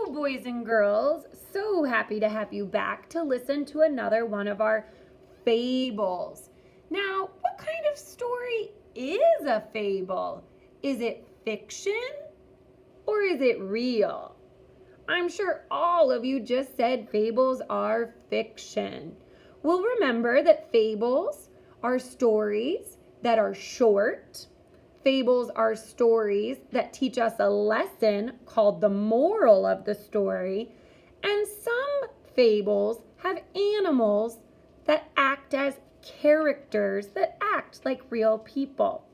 boys and girls, so happy to have you back to listen to another one of our fables. Now, what kind of story is a fable? Is it fiction or is it real? I'm sure all of you just said fables are fiction. Well, remember that fables are stories that are short. Fables are stories that teach us a lesson called the moral of the story. And some fables have animals that act as characters that act like real people.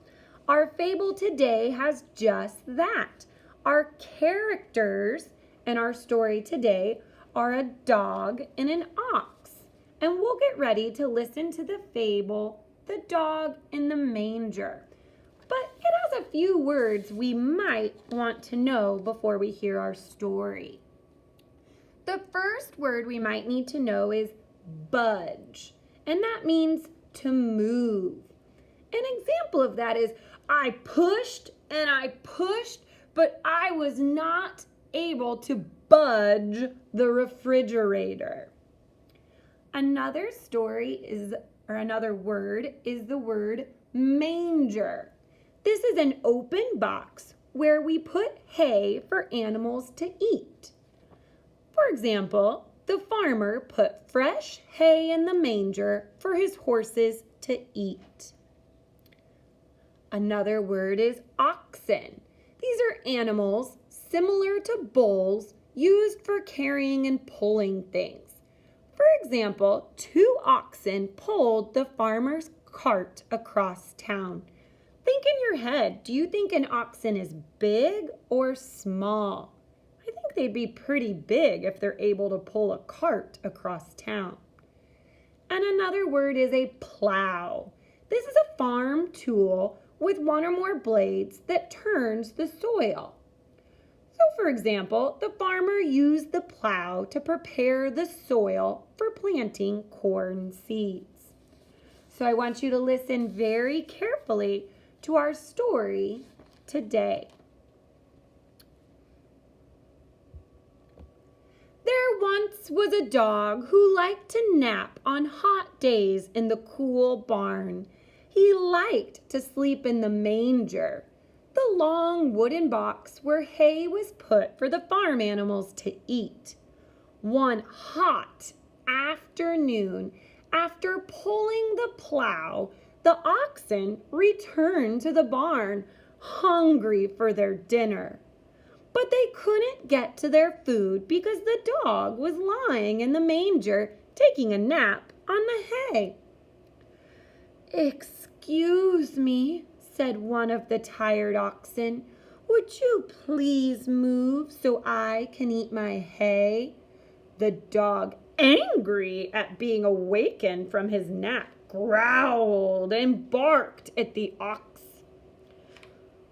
Our fable today has just that. Our characters in our story today are a dog and an ox. And we'll get ready to listen to the fable, The Dog in the Manger. But it has a few words we might want to know before we hear our story. The first word we might need to know is budge, and that means to move. An example of that is, I pushed and I pushed, but I was not able to budge the refrigerator. Another word is the word manger. This is an open box where we put hay for animals to eat. For example, the farmer put fresh hay in the manger for his horses to eat. Another word is oxen. These are animals similar to bulls used for carrying and pulling things. For example, 2 oxen pulled the farmer's cart across town. Think in your head, do you think an oxen is big or small? I think they'd be pretty big if they're able to pull a cart across town. And another word is a plow. This is a farm tool with 1 or more blades that turns the soil. So for example, the farmer used the plow to prepare the soil for planting corn seeds. So I want you to listen very carefully to our story today. There once was a dog who liked to nap on hot days in the cool barn. He liked to sleep in the manger, the long wooden box where hay was put for the farm animals to eat. One hot afternoon, after pulling the plow, the oxen returned to the barn, hungry for their dinner. But they couldn't get to their food because the dog was lying in the manger taking a nap on the hay. "Excuse me," said one of the tired oxen. "Would you please move so I can eat my hay?" The dog, angry at being awakened from his nap, growled and barked at the ox.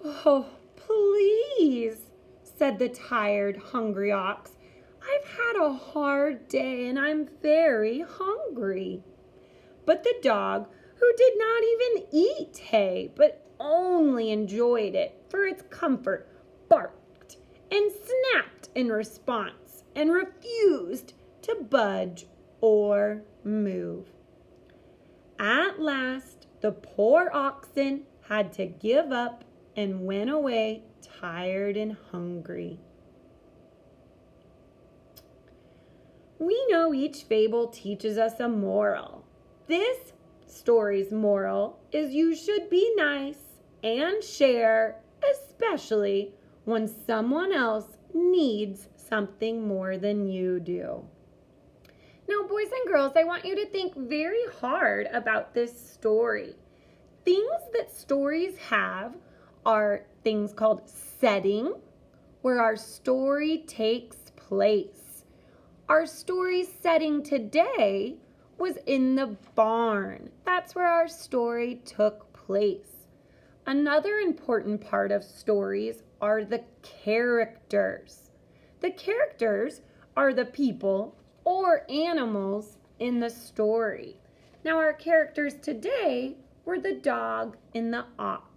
"Oh, please," said the tired, hungry ox. "I've had a hard day and I'm very hungry." But the dog, who did not even eat hay, but only enjoyed it for its comfort, barked and snapped in response and refused to budge or move. At last, the poor oxen had to give up and went away tired and hungry. We know each fable teaches us a moral. This story's moral is you should be nice and share, especially when someone else needs something more than you do. Now, boys and girls, I want you to think very hard about this story. Things that stories have are things called setting, where our story takes place. Our story setting today was in the barn. That's where our story took place. Another important part of stories are the characters. The characters are the people or animals in the story. Now, our characters today were the dog and the ox.